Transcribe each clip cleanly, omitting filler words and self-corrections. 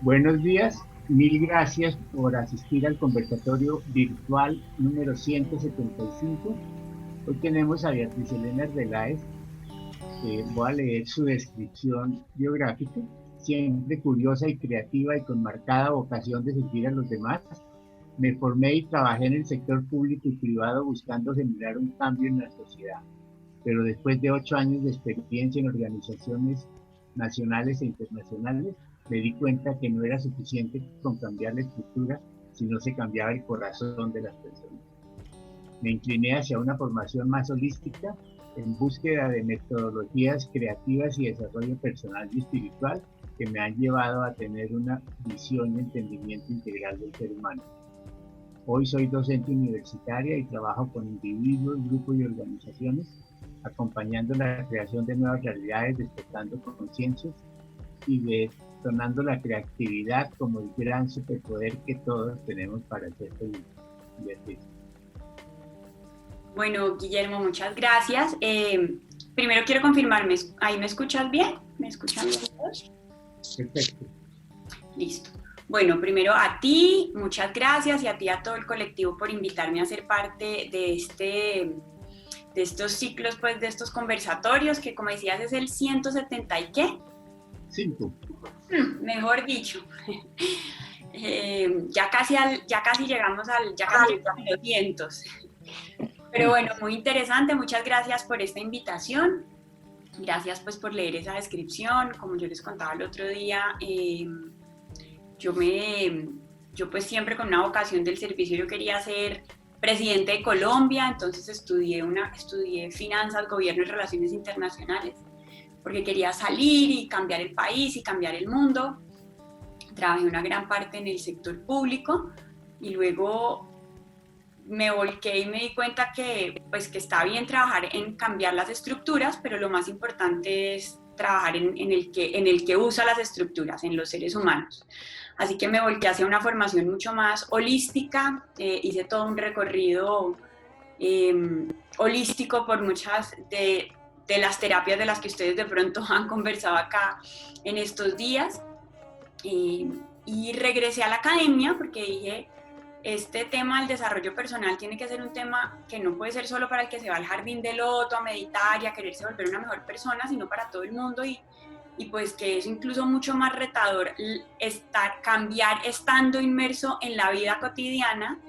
Buenos días, mil gracias por asistir al conversatorio virtual número 175. Hoy tenemos a Beatriz Elena Arbeláez. Voy a leer su descripción biográfica. Siempre curiosa y creativa y con marcada vocación de servir a los demás, me formé y trabajé en el sector público y privado buscando generar un cambio en la sociedad. Pero después de 8 años de experiencia en organizaciones nacionales e internacionales, me di cuenta que no era suficiente con cambiar la estructura, sino se cambiaba el corazón de las personas. Me incliné hacia una formación más holística, en búsqueda de metodologías creativas y desarrollo personal y espiritual que me han llevado a tener una visión y entendimiento integral del ser humano. Hoy soy docente universitaria y trabajo con individuos, grupos y organizaciones, acompañando la creación de nuevas realidades, despertando conciencias y detonando la creatividad como el gran superpoder que todos tenemos para ser felices. Bueno, Guillermo, muchas gracias. Primero quiero confirmarme, ¿ahí me escuchas bien? ¿Me escuchan bien todos? Perfecto. Listo. Bueno, primero a ti, muchas gracias, y a ti, a todo el colectivo, por invitarme a ser parte de estos ciclos, pues, de estos conversatorios, que, como decías, es el 170 y ¿qué? 5. Mejor dicho. Ya casi llegamos a los 200. Pero bueno, muy interesante. Muchas gracias por esta invitación. Gracias, pues, por leer esa descripción. Como yo les contaba el otro día, yo pues siempre con una vocación del servicio, yo quería ser presidente de Colombia, entonces estudié finanzas, gobierno y relaciones internacionales, porque quería salir y cambiar el país y cambiar el mundo. Trabajé una gran parte en el sector público y luego me volqué y me di cuenta que está bien trabajar en cambiar las estructuras, pero lo más importante es trabajar en el que usa las estructuras, en los seres humanos. Así que me volqué hacia una formación mucho más holística, hice todo un recorrido holístico por muchas de las terapias de las que ustedes de pronto han conversado acá en estos días, y regresé a la academia porque dije, este tema del desarrollo personal tiene que ser un tema que no puede ser solo para el que se va al jardín de loto a meditar y a quererse volver una mejor persona, sino para todo el mundo, y pues que es incluso mucho más retador cambiar estando inmerso en la vida cotidiana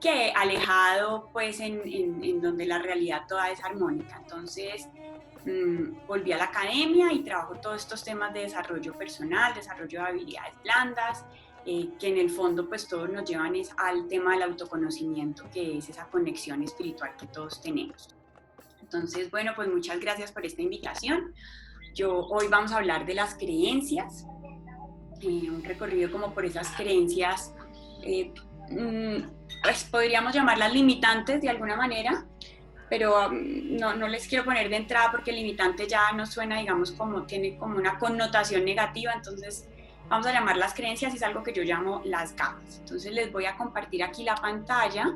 que alejado, pues, en donde la realidad toda es armónica. Entonces volví a la academia y trabajo todos estos temas de desarrollo personal, desarrollo de habilidades blandas, que en el fondo, pues, todos nos llevan al tema del autoconocimiento, que es esa conexión espiritual que todos tenemos. Entonces, bueno, pues muchas gracias por esta invitación. Hoy vamos a hablar de las creencias, un recorrido como por esas creencias, pues podríamos llamarlas limitantes de alguna manera, pero no les quiero poner de entrada porque limitante ya no suena, digamos, tiene como una connotación negativa. Entonces vamos a llamar las creencias, y es algo que yo llamo las gafas. Entonces les voy a compartir aquí la pantalla.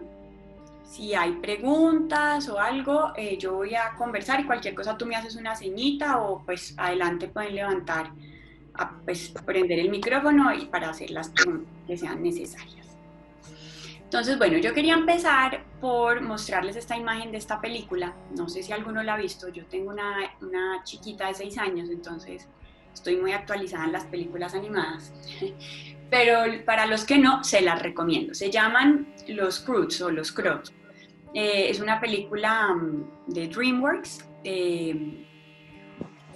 Si hay preguntas o algo, yo voy a conversar, y cualquier cosa tú me haces una señita, o pues adelante pueden levantar, pues prender el micrófono y para hacer las preguntas que sean necesarias. Entonces, bueno, yo quería empezar por mostrarles esta imagen de esta película. No sé si alguno la ha visto. Yo tengo una chiquita de 6 años, entonces estoy muy actualizada en las películas animadas. Pero para los que no, se las recomiendo. Se llaman Los Croods o Los Crocs. Es una película de DreamWorks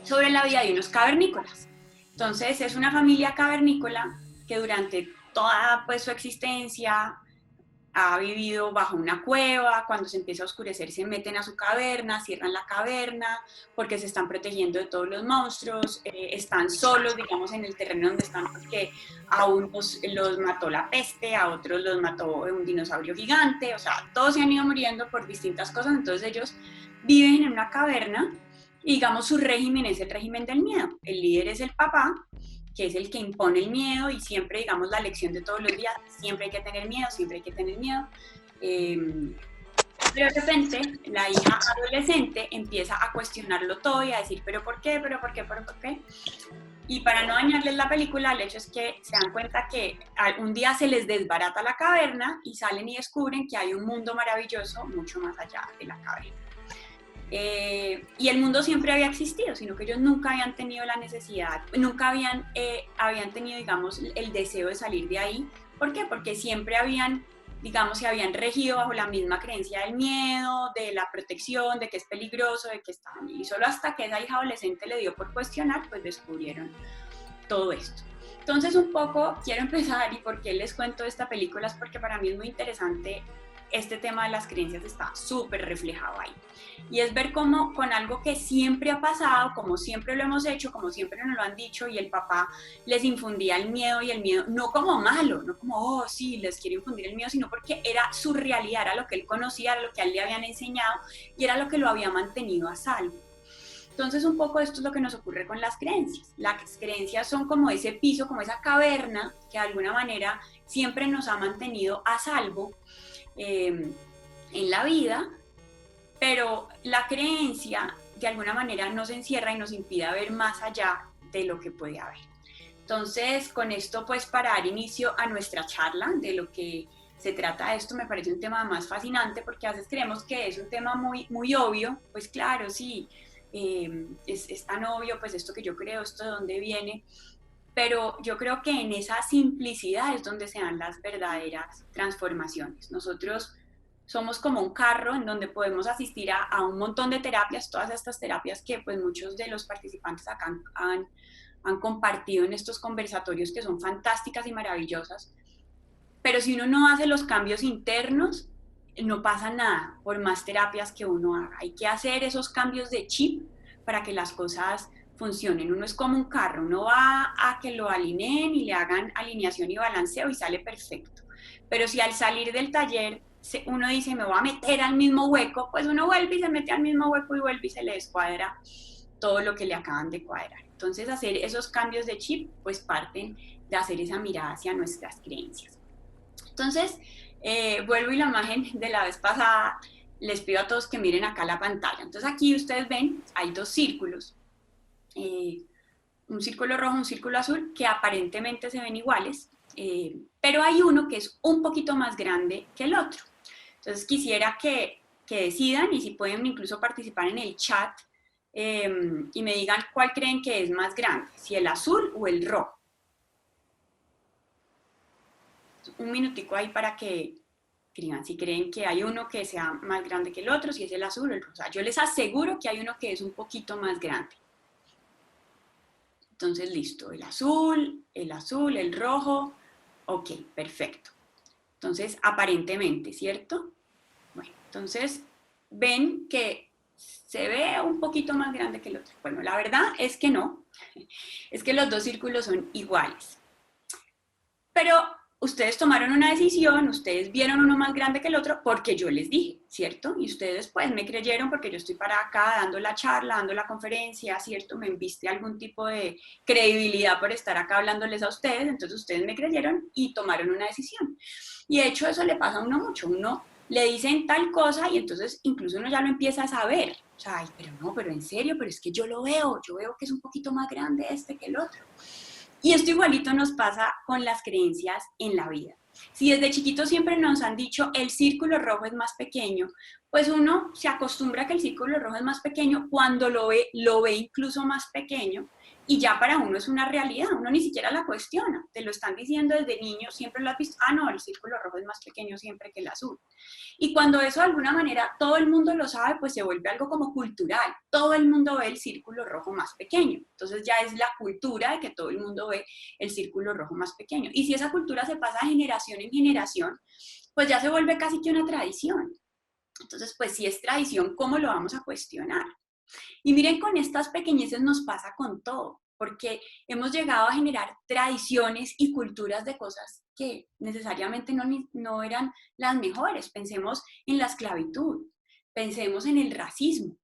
sobre la vida de unos cavernícolas. Entonces, es una familia cavernícola que durante toda, pues, su existencia ha vivido bajo una cueva. Cuando se empieza a oscurecer se meten a su caverna, cierran la caverna porque se están protegiendo de todos los monstruos, están solos, digamos, en el terreno donde están, porque a unos los mató la peste, a otros los mató un dinosaurio gigante, o sea, todos se han ido muriendo por distintas cosas. Entonces ellos viven en una caverna y, digamos, su régimen es el régimen del miedo. El líder es el papá, que es el que impone el miedo, y siempre, digamos, la lección de todos los días, siempre hay que tener miedo, siempre hay que tener miedo. Pero de repente la hija adolescente empieza a cuestionarlo todo y a decir, ¿pero por qué? ¿Pero por qué? ¿Pero por qué? Y para no dañarles la película, el hecho es que se dan cuenta que un día se les desbarata la caverna y salen y descubren que hay un mundo maravilloso mucho más allá de la caverna. Y el mundo siempre había existido, sino que ellos nunca habían tenido la necesidad, nunca habían tenido, digamos, el deseo de salir de ahí. ¿Por qué? Porque siempre habían, digamos, se habían regido bajo la misma creencia del miedo, de la protección, de que es peligroso, de que estaban. Y solo hasta que esa hija adolescente le dio por cuestionar, pues descubrieron todo esto. Entonces un poco quiero empezar, y por qué les cuento esta película es porque para mí es muy interesante. Este tema de las creencias está súper reflejado ahí. Y es ver cómo con algo que siempre ha pasado, como siempre lo hemos hecho, como siempre nos lo han dicho, y el papá les infundía el miedo, y el miedo no como malo, no como, oh, sí, les quiere infundir el miedo, sino porque era su realidad, era lo que él conocía, era lo que a él le habían enseñado, y era lo que lo había mantenido a salvo. Entonces un poco esto es lo que nos ocurre con las creencias. Las creencias son como ese piso, como esa caverna que de alguna manera siempre nos ha mantenido a salvo en la vida, pero la creencia de alguna manera nos encierra y nos impide ver más allá de lo que puede haber. Entonces, con esto, pues para dar inicio a nuestra charla de lo que se trata esto, me parece un tema más fascinante porque a veces creemos que es un tema muy, muy obvio. Pues claro, sí, es tan obvio, pues esto que yo creo, esto de dónde viene, pero yo creo que en esa simplicidad es donde se dan las verdaderas transformaciones. Nosotros somos como un carro en donde podemos asistir a un montón de terapias, todas estas terapias que pues muchos de los participantes acá han compartido en estos conversatorios, que son fantásticas y maravillosas, pero si uno no hace los cambios internos, no pasa nada por más terapias que uno haga. Hay que hacer esos cambios de chip para que las cosas funcionen. Uno es como un carro, uno va a que lo alineen y le hagan alineación y balanceo y sale perfecto. Pero si al salir del taller uno dice, me voy a meter al mismo hueco, pues uno vuelve y se mete al mismo hueco y vuelve y se le descuadra todo lo que le acaban de cuadrar. Entonces, hacer esos cambios de chip, pues parten de hacer esa mirada hacia nuestras creencias. Entonces, vuelvo y la imagen de la vez pasada, les pido a todos que miren acá la pantalla. Entonces, aquí ustedes ven, hay dos círculos, un círculo rojo, un círculo azul, que aparentemente se ven iguales, pero hay uno que es un poquito más grande que el otro. Entonces, quisiera que decidan, y si pueden incluso participar en el chat, y me digan cuál creen que es más grande, si el azul o el rojo. Un minutico ahí para que escriban si creen que hay uno que sea más grande que el otro, si es el azul o el rosa. Yo les aseguro que hay uno que es un poquito más grande. Entonces, listo, el azul, el rojo. Ok, perfecto. Entonces, aparentemente, ¿cierto? Bueno, entonces, ven que se ve un poquito más grande que el otro. Bueno, la verdad es que no. Es que los dos círculos son iguales. Pero ustedes tomaron una decisión, ustedes vieron uno más grande que el otro porque yo les dije, ¿cierto? Y ustedes pues me creyeron porque yo estoy para acá dando la charla, dando la conferencia, ¿cierto? Me enviste algún tipo de credibilidad por estar acá hablándoles a ustedes, entonces ustedes me creyeron y tomaron una decisión. Y de hecho eso le pasa a uno mucho, uno le dicen tal cosa y entonces incluso uno ya lo empieza a saber. O sea, ay, pero no, pero en serio, pero es que yo veo que es un poquito más grande este que el otro. Y esto igualito nos pasa con las creencias en la vida. Si desde chiquito siempre nos han dicho el círculo rojo es más pequeño, pues uno se acostumbra a que el círculo rojo es más pequeño, cuando lo ve incluso más pequeño, y ya para uno es una realidad, uno ni siquiera la cuestiona, te lo están diciendo desde niño, siempre lo has visto, ah no, el círculo rojo es más pequeño siempre que el azul. Y cuando eso de alguna manera todo el mundo lo sabe, pues se vuelve algo como cultural, todo el mundo ve el círculo rojo más pequeño, entonces ya es la cultura de que todo el mundo ve el círculo rojo más pequeño. Y si esa cultura se pasa de generación en generación, pues ya se vuelve casi que una tradición. Entonces, pues si es tradición, ¿cómo lo vamos a cuestionar? Y miren, con estas pequeñeces nos pasa con todo, porque hemos llegado a generar tradiciones y culturas de cosas que necesariamente no eran las mejores. Pensemos en la esclavitud, pensemos en el racismo.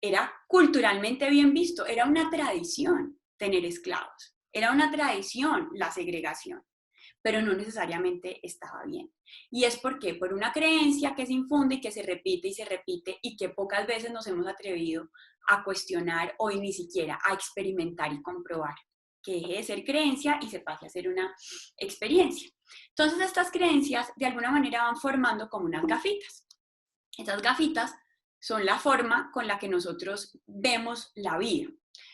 Era culturalmente bien visto, era una tradición tener esclavos, era una tradición la segregación, pero no necesariamente estaba bien. ¿Y es porque por una creencia que se infunde y que se repite y se repite y que pocas veces nos hemos atrevido a cuestionar o ni siquiera a experimentar y comprobar? que deje de ser creencia y se pase a ser una experiencia. Entonces estas creencias de alguna manera van formando como unas gafitas. Esas gafitas son la forma con la que nosotros vemos la vida.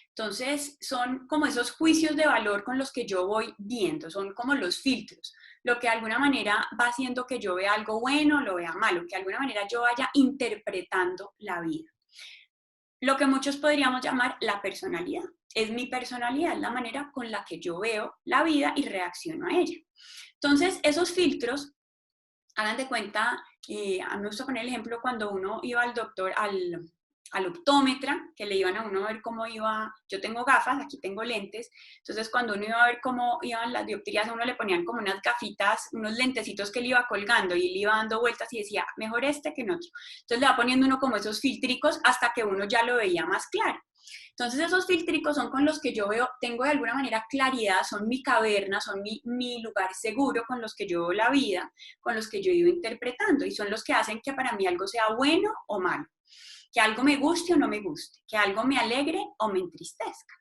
Entonces son como esos juicios de valor con los que yo voy viendo, son como los filtros, lo que de alguna manera va haciendo que yo vea algo bueno, lo vea malo, que de alguna manera yo vaya interpretando la vida. Lo que muchos podríamos llamar la personalidad. Es mi personalidad, es la manera con la que yo veo la vida y reacciono a ella. Entonces, esos filtros, hagan de cuenta, a mí me gusta poner el ejemplo cuando uno iba al doctor, al optómetra, que le iban a uno a ver cómo iba, yo tengo gafas, aquí tengo lentes, entonces cuando uno iba a ver cómo iban las dioptrías, a uno le ponían como unas gafitas, unos lentecitos que le iba colgando y le iba dando vueltas y decía, mejor este que en otro. Entonces le va poniendo uno como esos filtricos hasta que uno ya lo veía más claro. Entonces esos filtricos son con los que yo veo, tengo de alguna manera claridad, son mi caverna, son mi lugar seguro con los que yo veo la vida, con los que yo he ido interpretando y son los que hacen que para mí algo sea bueno o malo, que algo me guste o no me guste, que algo me alegre o me entristezca.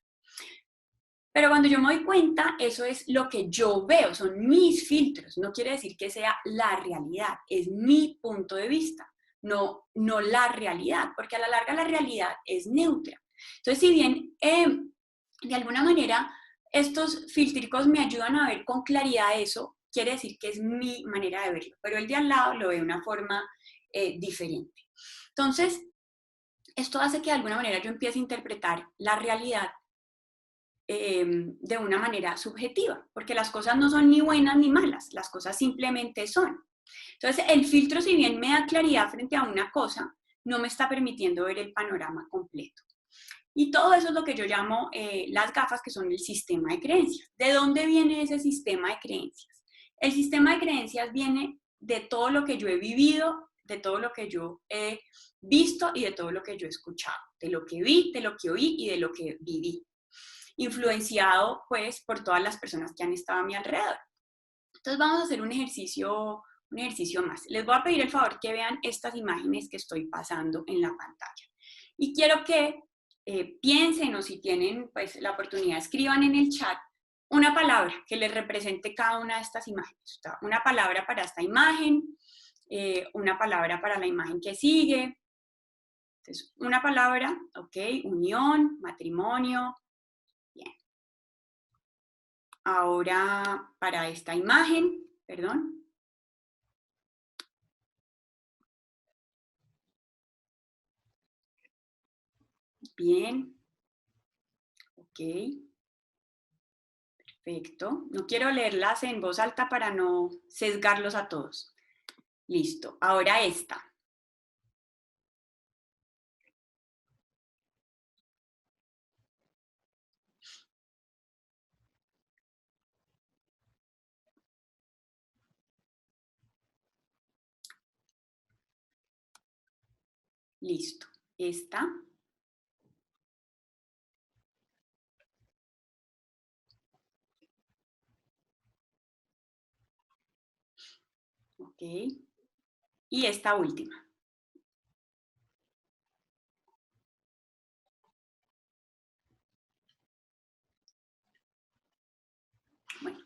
Pero cuando yo me doy cuenta, eso es lo que yo veo, son mis filtros, no quiere decir que sea la realidad, es mi punto de vista, no la realidad, porque a la larga la realidad es neutra. Entonces, si bien de alguna manera estos filtricos me ayudan a ver con claridad eso, quiere decir que es mi manera de verlo, pero el de al lado lo ve de una forma diferente. Entonces, esto hace que de alguna manera yo empiece a interpretar la realidad de una manera subjetiva, porque las cosas no son ni buenas ni malas, las cosas simplemente son. Entonces, el filtro, si bien me da claridad frente a una cosa, no me está permitiendo ver el panorama completo. Y todo eso es lo que yo llamo las gafas, que son el sistema de creencias. ¿De dónde viene ese sistema de creencias? El sistema de creencias viene de todo lo que yo he vivido, de todo lo que yo he visto y de todo lo que yo he escuchado, de lo que vi, de lo que oí y de lo que viví, influenciado pues por todas las personas que han estado a mi alrededor. Entonces vamos a hacer un ejercicio más. Les voy a pedir el favor que vean estas imágenes que estoy pasando en la pantalla. Y quiero que piensen, o si tienen pues la oportunidad, escriban en el chat una palabra que les represente cada una de estas imágenes. Una palabra para esta imagen, una palabra para la imagen que sigue. Entonces, una palabra, ok, unión, matrimonio. Bien. Ahora, para esta imagen, perdón. Bien. Ok. Perfecto. No quiero leerlas en voz alta para no sesgarlos a todos. Listo. Ahora esta. Listo. Esta. Ok. Y esta última. Bueno,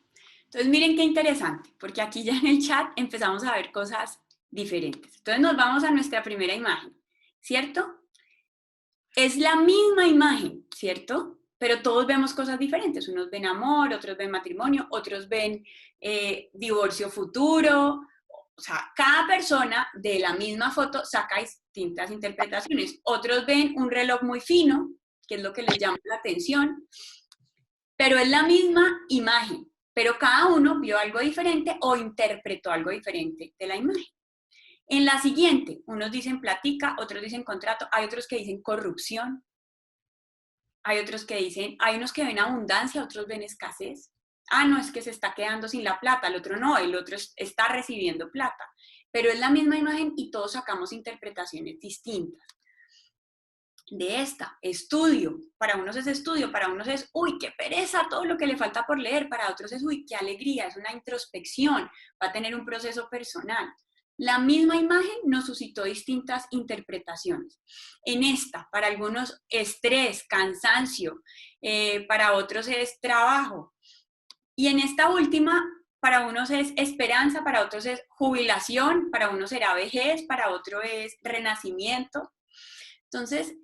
entonces miren qué interesante, porque aquí ya en el chat empezamos a ver cosas diferentes. Entonces nos vamos a nuestra primera imagen, ¿cierto? Es la misma imagen, ¿cierto? Pero todos vemos cosas diferentes. Unos ven amor, otros ven matrimonio, otros ven divorcio futuro. O sea, cada persona de la misma foto saca distintas interpretaciones. Otros ven un reloj muy fino, que es lo que les llama la atención, pero es la misma imagen, pero cada uno vio algo diferente o interpretó algo diferente de la imagen. En la siguiente, unos dicen platica, otros dicen contrato, hay otros que dicen corrupción, hay otros que dicen, hay unos que ven abundancia, otros ven escasez. Ah, no, es que se está quedando sin la plata, el otro no, el otro está recibiendo plata. Pero es la misma imagen y todos sacamos interpretaciones distintas de esta. Estudio, para unos es estudio, para unos es, uy, qué pereza todo lo que le falta por leer, para otros es, uy, qué alegría, es una introspección, va a tener un proceso personal. La misma imagen nos suscitó distintas interpretaciones. En esta, para algunos, estrés, cansancio, para otros es trabajo. Y en esta última, para unos es esperanza, para otros es jubilación, para unos será vejez, para otro es renacimiento. Entonces,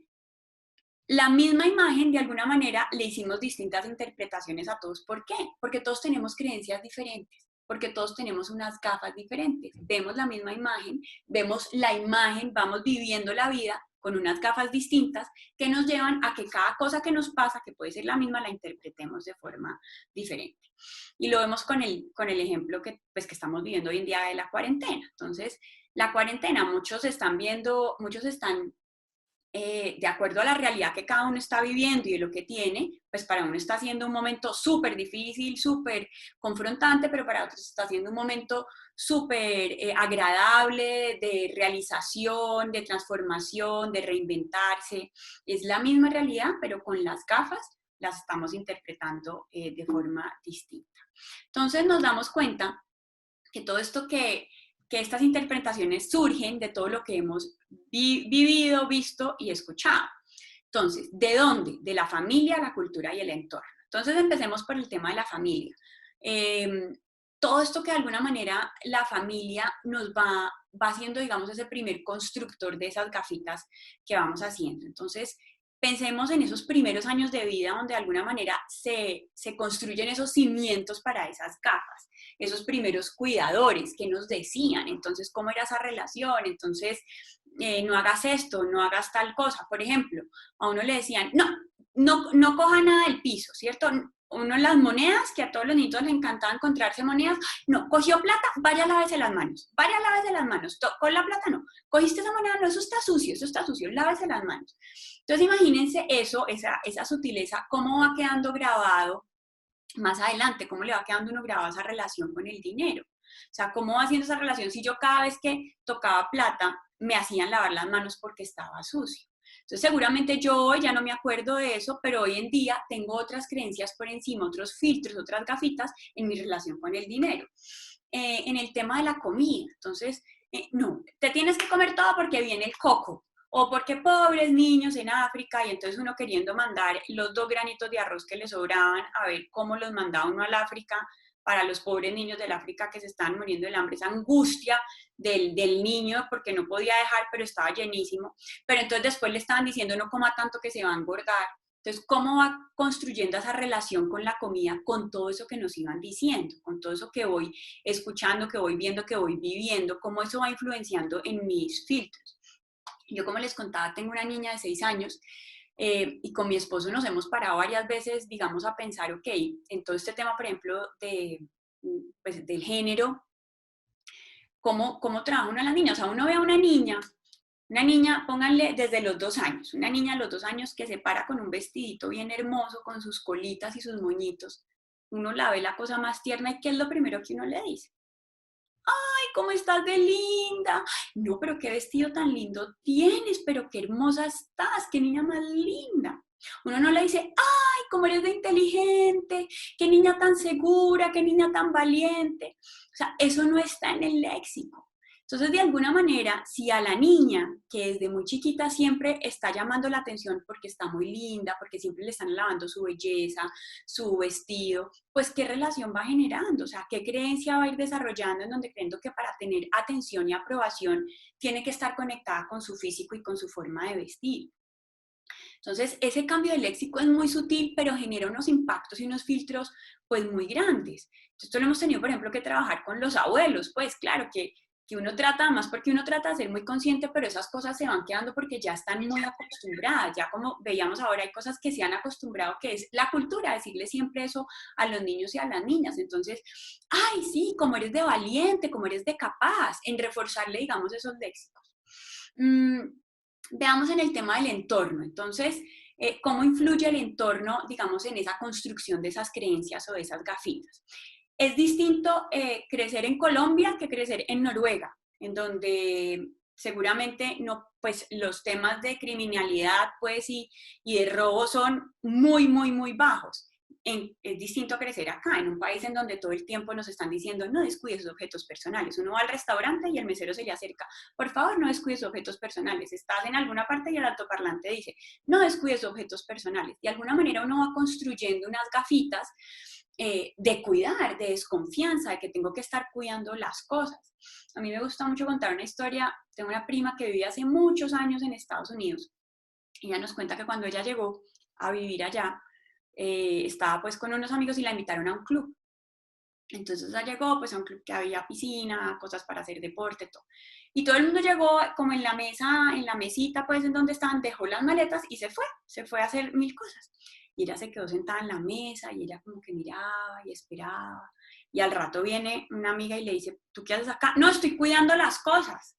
la misma imagen, de alguna manera, le hicimos distintas interpretaciones a todos. ¿Por qué? Porque todos tenemos creencias diferentes, porque todos tenemos unas gafas diferentes. Vemos la misma imagen, vemos la imagen, vamos viviendo la vida con unas gafas distintas que nos llevan a que cada cosa que nos pasa, que puede ser la misma, la interpretemos de forma diferente. Y lo vemos con el ejemplo que estamos viviendo hoy en día de la cuarentena. Entonces, la cuarentena, muchos están de acuerdo a la realidad que cada uno está viviendo y de lo que tiene, pues para uno está siendo un momento súper difícil, súper confrontante, pero para otros está siendo un momento súper agradable, de realización, de transformación, de reinventarse. Es la misma realidad, pero con las gafas las estamos interpretando de forma distinta. Entonces nos damos cuenta que todo esto que estas interpretaciones surgen de todo lo que hemos vivido, visto y escuchado. Entonces, ¿de dónde? De la familia, la cultura y el entorno. Entonces, empecemos por el tema de la familia. Todo esto que de alguna manera la familia nos va haciendo, digamos, ese primer constructor de esas gafitas que vamos haciendo. Entonces, pensemos en esos primeros años de vida donde de alguna manera se construyen esos cimientos para esas gafas, esos primeros cuidadores que nos decían, entonces, ¿cómo era esa relación? Entonces, no hagas esto, no hagas tal cosa. Por ejemplo, a uno le decían, no coja nada del piso, ¿cierto? Uno las monedas, que a todos los niños les encantaba encontrarse monedas, no, cogió plata, vaya lávese las manos, con la plata no, cogiste esa moneda, no, eso está sucio, lávese las manos. Entonces imagínense eso, esa sutileza, cómo va quedando grabado más adelante, cómo le va quedando uno grabado esa relación con el dinero. O sea, cómo va haciendo esa relación si yo cada vez que tocaba plata me hacían lavar las manos porque estaba sucio. Entonces, seguramente yo hoy ya no me acuerdo de eso, pero hoy en día tengo otras creencias por encima, otros filtros, otras gafitas en mi relación con el dinero. En el tema de la comida, entonces, no, te tienes que comer todo porque viene el coco, o porque pobres niños en África, y entonces uno queriendo mandar los 2 granitos de arroz que le sobraban, a ver cómo los mandaba uno al África, para los pobres niños del África que se estaban muriendo del hambre, esa angustia del niño porque no podía dejar, pero estaba llenísimo. Pero entonces después le estaban diciendo no coma tanto que se va a engordar. Entonces, ¿cómo va construyendo esa relación con la comida, con todo eso que nos iban diciendo, con todo eso que voy escuchando, que voy viendo, que voy viviendo, cómo eso va influenciando en mis filtros? Yo, como les contaba, tengo una niña de 6 años y con mi esposo nos hemos parado varias veces, digamos, a pensar, ok, en todo este tema, por ejemplo, pues, del género, ¿cómo trabaja uno a las niñas? O sea, uno ve a una niña, pónganle desde los 2 años, una niña a los 2 años que se para con un vestidito bien hermoso, con sus colitas y sus moñitos, uno la ve la cosa más tierna y ¿qué es lo primero que uno le dice? ¡Ay, cómo estás de linda! No, pero qué vestido tan lindo tienes, pero qué hermosa estás, qué niña más linda. Uno no le dice, ¡ay, cómo eres de inteligente! ¡Qué niña tan segura! ¡Qué niña tan valiente! O sea, eso no está en el léxico. Entonces, de alguna manera, si a la niña, que desde muy chiquita siempre está llamando la atención porque está muy linda, porque siempre le están alabando su belleza, su vestido, pues qué relación va generando, o sea, qué creencia va a ir desarrollando en donde creyendo que para tener atención y aprobación tiene que estar conectada con su físico y con su forma de vestir. Entonces, ese cambio de léxico es muy sutil, pero genera unos impactos y unos filtros pues muy grandes. Esto lo hemos tenido, por ejemplo, que trabajar con los abuelos, pues claro que uno trata, más porque uno trata de ser muy consciente, pero esas cosas se van quedando porque ya están muy acostumbradas, ya como veíamos ahora, hay cosas que se han acostumbrado, que es la cultura, decirle siempre eso a los niños y a las niñas, entonces, ay, sí, como eres de valiente, como eres de capaz, en reforzarle, digamos, esos léxicos. Veamos en el tema del entorno, entonces, ¿cómo influye el entorno, digamos, en esa construcción de esas creencias o de esas gafitas? Es distinto crecer en Colombia que crecer en Noruega, en donde seguramente no, pues, los temas de criminalidad pues, y de robo son muy, muy, muy bajos. es distinto a crecer acá, en un país en donde todo el tiempo nos están diciendo no descuides sus objetos personales. Uno va al restaurante y el mesero se le acerca, por favor no descuides sus objetos personales. Estás en alguna parte y el altoparlante dice, no descuides sus objetos personales. De alguna manera uno va construyendo unas gafitas de cuidar, de desconfianza, de que tengo que estar cuidando las cosas. A mí me gusta mucho contar una historia. Tengo una prima que vivía hace muchos años en Estados Unidos. Ella nos cuenta que cuando ella llegó a vivir allá, estaba pues con unos amigos y la invitaron a un club. Entonces ella llegó pues a un club que había piscina, cosas para hacer deporte, todo. Y todo el mundo llegó como en la mesa, en la mesita pues en donde estaban, dejó las maletas y se fue a hacer mil cosas. Y ella se quedó sentada en la mesa y ella como que miraba y esperaba. Y al rato viene una amiga y le dice, ¿tú qué haces acá? No, estoy cuidando las cosas.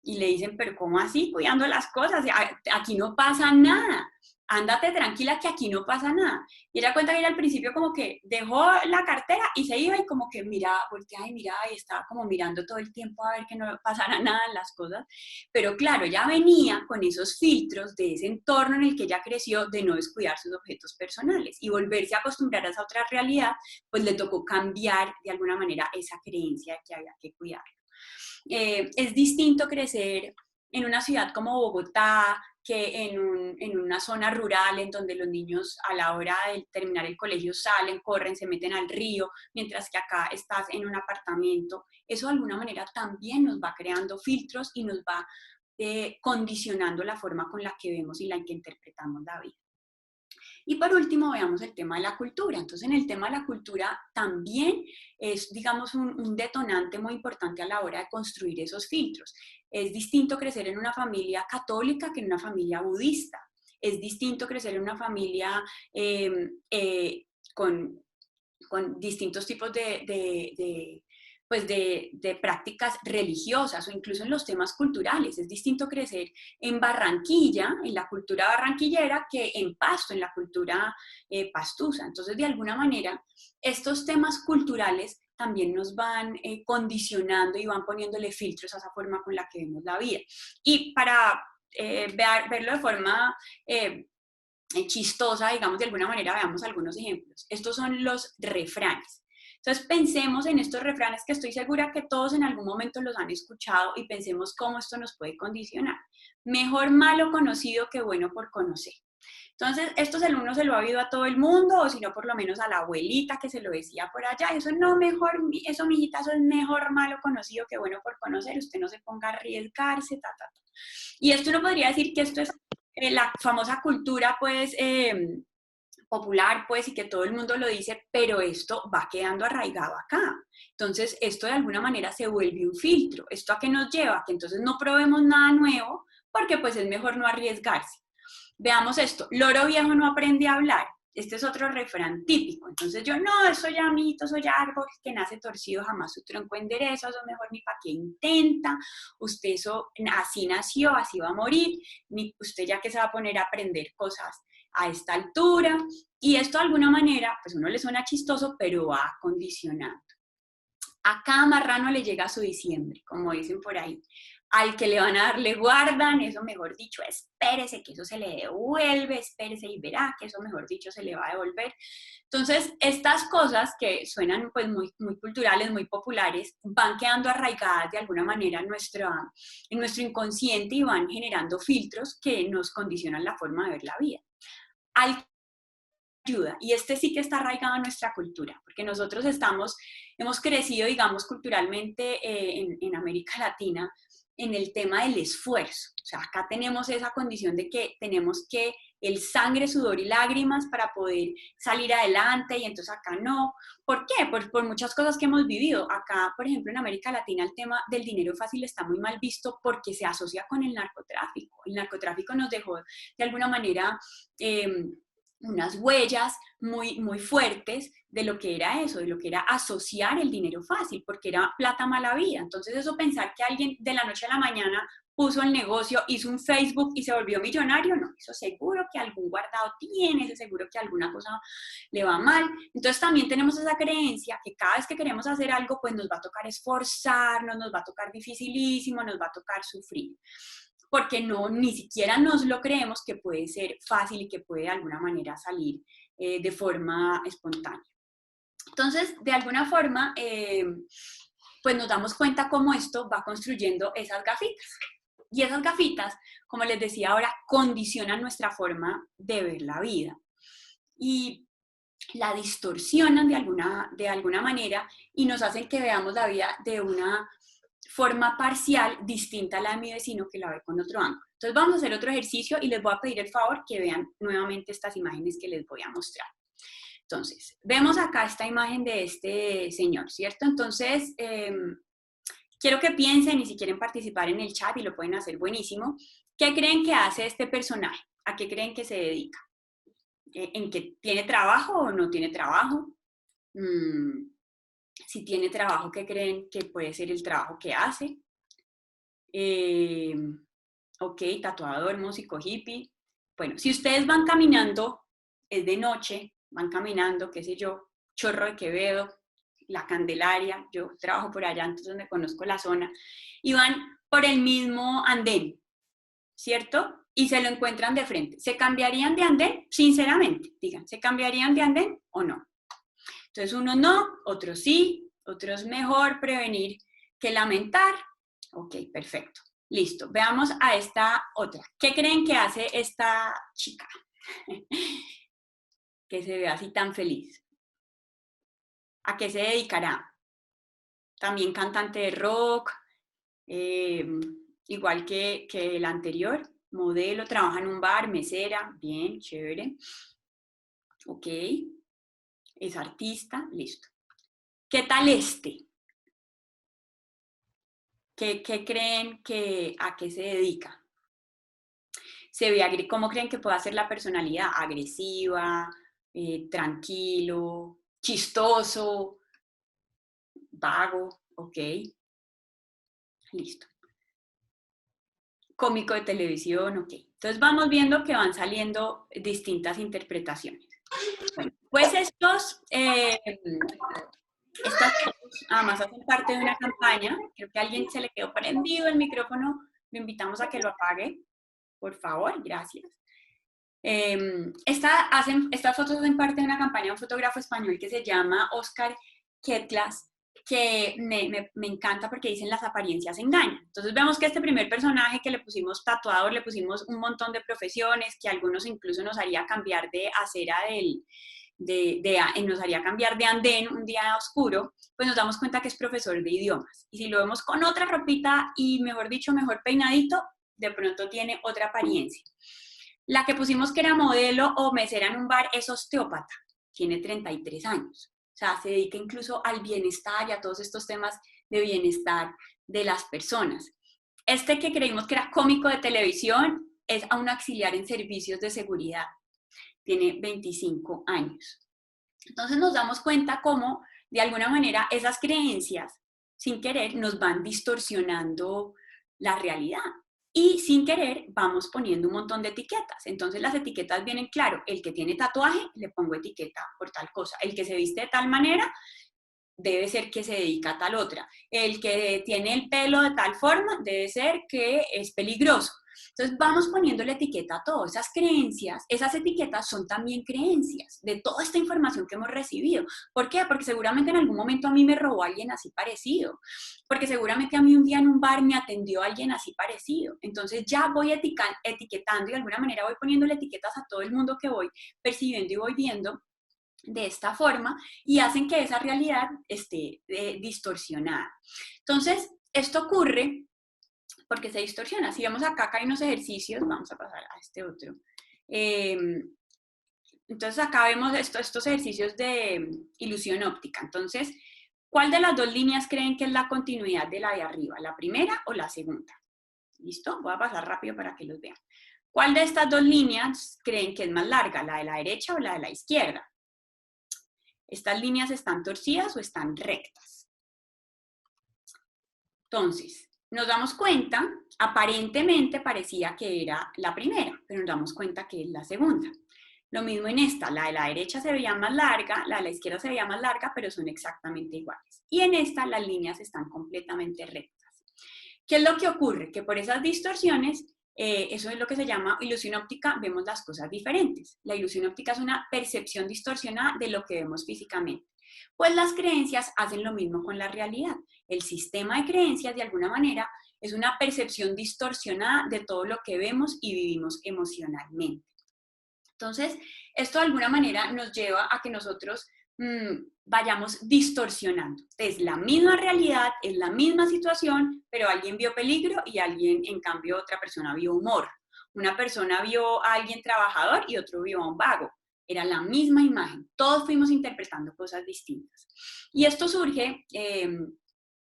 Y le dicen, pero ¿cómo así? Cuidando las cosas, aquí no pasa nada, ándate tranquila que aquí no pasa nada. Y ella cuenta que ella al principio como que dejó la cartera y se iba y como que miraba, volteaba y miraba y estaba como mirando todo el tiempo a ver que no pasara nada en las cosas. Pero claro, ya venía con esos filtros de ese entorno en el que ella creció de no descuidar sus objetos personales y volverse a acostumbrar a esa otra realidad, pues le tocó cambiar de alguna manera esa creencia de que había que cuidar. Es distinto crecer en una ciudad como Bogotá que en una zona rural en donde los niños a la hora de terminar el colegio salen, corren, se meten al río, mientras que acá estás en un apartamento. Eso de alguna manera también nos va creando filtros y nos va condicionando la forma con la que vemos y la que interpretamos la vida. Y por último, veamos el tema de la cultura. Entonces, en el tema de la cultura también es, digamos, un detonante muy importante a la hora de construir esos filtros. Es distinto crecer en una familia católica que en una familia budista. Es distinto crecer en una familia con distintos tipos pues de prácticas religiosas o incluso en los temas culturales. Es distinto crecer en Barranquilla, en la cultura barranquillera, que en Pasto, en la cultura pastusa. Entonces, de alguna manera, estos temas culturales también nos van condicionando y van poniéndole filtros a esa forma con la que vemos la vida. Y para verlo de forma chistosa, digamos, de alguna manera, veamos algunos ejemplos. Estos son los refranes. Entonces pensemos en estos refranes que estoy segura que todos en algún momento los han escuchado y pensemos cómo esto nos puede condicionar. Mejor malo conocido que bueno por conocer. Entonces, esto uno se lo ha oído a todo el mundo, o si no, por lo menos a la abuelita que se lo decía por allá. Eso no, mejor, eso, mijita, eso es mejor malo conocido que bueno por conocer. Usted no se ponga a arriesgarse, ta, ta, ta. Y esto uno podría decir que esto es la famosa cultura, pues, popular, pues, y que todo el mundo lo dice, pero esto va quedando arraigado acá. Entonces, esto de alguna manera se vuelve un filtro. ¿Esto a qué nos lleva? Que entonces no probemos nada nuevo, porque pues es mejor no arriesgarse. Veamos esto, loro viejo no aprende a hablar. Este es otro refrán típico. Entonces yo, no, eso ya, amiguito, eso ya árbol que nace torcido, jamás su tronco endereza, eso mejor ni para qué intenta. Usted eso, así nació, así va a morir. Ni usted ya que se va a poner a aprender cosas a esta altura. Y esto de alguna manera, pues uno le suena chistoso, pero va condicionando. A cada marrano le llega su diciembre, como dicen por ahí. Al que le van a dar le guardan, eso mejor dicho, espérese que eso se le devuelve, espérese y verá que eso mejor dicho se le va a devolver. Entonces, estas cosas que suenan pues muy, muy culturales, muy populares, van quedando arraigadas de alguna manera en nuestro inconsciente y van generando filtros que nos condicionan la forma de ver la vida. Al ayuda, y este sí que está arraigado en nuestra cultura, porque nosotros hemos crecido, digamos, culturalmente en América Latina en el tema del esfuerzo. O sea, acá tenemos esa condición de que tenemos que el sangre, sudor y lágrimas para poder salir adelante y entonces acá no. ¿Por qué? Por muchas cosas que hemos vivido. Acá, por ejemplo, en América Latina el tema del dinero fácil está muy mal visto porque se asocia con el narcotráfico. El narcotráfico nos dejó de alguna manera unas huellas muy, muy fuertes de lo que era eso, de lo que era asociar el dinero fácil, porque era plata mala vida. Entonces eso pensar que alguien de la noche a la mañana puso el negocio, hizo un Facebook y se volvió millonario, no, eso seguro que algún guardado tiene, eso seguro que alguna cosa le va mal. Entonces también tenemos esa creencia que cada vez que queremos hacer algo, pues nos va a tocar esforzarnos, nos va a tocar dificilísimo, nos va a tocar sufrir, porque no, ni siquiera nos lo creemos que puede ser fácil y que puede de alguna manera salir de forma espontánea. Entonces, de alguna forma, pues nos damos cuenta cómo esto va construyendo esas gafitas. Y esas gafitas, como les decía ahora, condicionan nuestra forma de ver la vida. Y la distorsionan de alguna manera y nos hacen que veamos la vida de una forma parcial distinta a la de mi vecino que la ve con otro ángulo. Entonces vamos a hacer otro ejercicio y les voy a pedir el favor que vean nuevamente estas imágenes que les voy a mostrar. Entonces, vemos acá esta imagen de este señor, ¿cierto? Entonces, quiero que piensen y si quieren participar en el chat y lo pueden hacer buenísimo, ¿qué creen que hace este personaje? ¿A qué creen que se dedica? ¿En qué tiene trabajo o no tiene trabajo? Si tiene trabajo, ¿qué creen que puede ser el trabajo que hace? Ok, tatuador, músico, hippie. Bueno, si ustedes van caminando, es de noche, van caminando, qué sé yo, Chorro de Quevedo, La Candelaria, yo trabajo por allá, entonces me conozco la zona, y van por el mismo andén, ¿cierto? Y se lo encuentran de frente. ¿Se cambiarían de andén? Sinceramente, digan, ¿se cambiarían de andén o no? Entonces unos no, otros sí, otros mejor prevenir que lamentar. Ok, perfecto. Listo, veamos a esta otra. ¿Qué creen que hace esta chica? Que se ve así tan feliz. ¿A qué se dedicará? También cantante de rock, igual que el anterior, modelo, trabaja en un bar, mesera, bien, chévere. Ok, es artista, listo. ¿Qué tal este? ¿Qué creen que a qué se dedica? ¿Cómo creen que puede ser la personalidad? Agresiva, tranquilo, chistoso, vago, ok. Listo. Cómico de televisión, ok. Entonces vamos viendo que van saliendo distintas interpretaciones. Bueno, pues estas fotos además hacen parte de una campaña. Creo que a alguien se le quedó prendido el micrófono. Lo invitamos a que lo apague, por favor, gracias. Estas fotos hacen parte de una campaña de un fotógrafo español que se llama Oscar Ketlas, que me encanta porque dicen las apariencias engañan. Entonces vemos que este primer personaje que le pusimos tatuador, le pusimos un montón de profesiones, que a algunos incluso nos haría cambiar de acera nos haría cambiar de andén un día oscuro, pues nos damos cuenta que es profesor de idiomas. Y si lo vemos con otra ropita y, mejor dicho, mejor peinadito, de pronto tiene otra apariencia. La que pusimos que era modelo o mesera en un bar es osteópata, tiene 33 años. O sea, se dedica incluso al bienestar y a todos estos temas de bienestar de las personas. Este que creímos que era cómico de televisión es a un auxiliar en servicios de seguridad. Tiene 25 años. Entonces nos damos cuenta cómo, de alguna manera, esas creencias, sin querer, nos van distorsionando la realidad. Y sin querer vamos poniendo un montón de etiquetas. Entonces las etiquetas vienen claro. El que tiene tatuaje, le pongo etiqueta por tal cosa. El que se viste de tal manera, debe ser que se dedica a tal otra. El que tiene el pelo de tal forma, debe ser que es peligroso. Entonces vamos poniendo la etiqueta a todo. Esas creencias, esas etiquetas son también creencias de toda esta información que hemos recibido. ¿Por qué? Porque seguramente en algún momento a mí me robó alguien así parecido. Porque seguramente a mí un día en un bar me atendió alguien así parecido. Entonces ya voy etiquetando y de alguna manera voy poniéndole etiquetas a todo el mundo que voy percibiendo y voy viendo de esta forma y hacen que esa realidad esté distorsionada. Entonces, esto ocurre porque se distorsiona. Si vemos acá hay unos ejercicios, vamos a pasar a este otro. Entonces acá vemos estos ejercicios de ilusión óptica. Entonces, ¿cuál de las dos líneas creen que es la continuidad de la de arriba? ¿La primera o la segunda? ¿Listo? Voy a pasar rápido para que los vean. ¿Cuál de estas dos líneas creen que es más larga? ¿La de la derecha o la de la izquierda? ¿Estas líneas están torcidas o están rectas? Entonces, nos damos cuenta, aparentemente parecía que era la primera, pero nos damos cuenta que es la segunda. Lo mismo en esta, la de la derecha se veía más larga, la de la izquierda se veía más larga, pero son exactamente iguales. Y en esta las líneas están completamente rectas. ¿Qué es lo que ocurre? Que por esas distorsiones eso es lo que se llama ilusión óptica, vemos las cosas diferentes. La ilusión óptica es una percepción distorsionada de lo que vemos físicamente. Pues las creencias hacen lo mismo con la realidad. El sistema de creencias, de alguna manera, es una percepción distorsionada de todo lo que vemos y vivimos emocionalmente. Entonces, esto de alguna manera nos lleva a que nosotros vayamos distorsionando. Es la misma realidad, es la misma situación, pero alguien vio peligro y alguien, en cambio, otra persona vio humor. Una persona vio a alguien trabajador y otro vio a un vago. Era la misma imagen. Todos fuimos interpretando cosas distintas. Y esto surge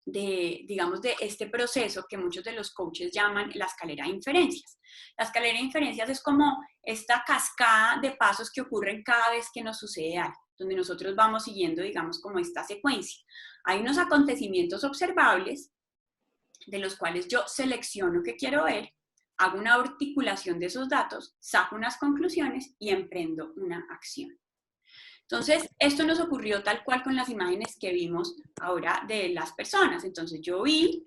digamos, de este proceso que muchos de los coaches llaman la escalera de inferencias. La escalera de inferencias es como esta cascada de pasos que ocurren cada vez que nos sucede algo, donde nosotros vamos siguiendo, digamos, como esta secuencia. Hay unos acontecimientos observables de los cuales yo selecciono qué quiero ver, hago una articulación de esos datos, saco unas conclusiones y emprendo una acción. Entonces, esto nos ocurrió tal cual con las imágenes que vimos ahora de las personas. Entonces, yo vi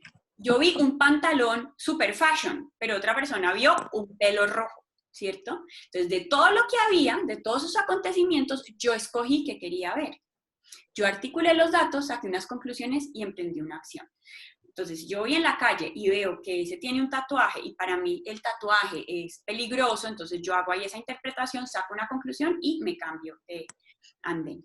un pantalón super fashion, pero otra persona vio un pelo rojo, ¿cierto? Entonces, de todo lo que había, de todos esos acontecimientos, yo escogí qué quería ver. Yo articulé los datos, saqué unas conclusiones y emprendí una acción. Entonces, yo voy en la calle y veo que ese tiene un tatuaje y para mí el tatuaje es peligroso, entonces yo hago ahí esa interpretación, saco una conclusión y me cambio de andén.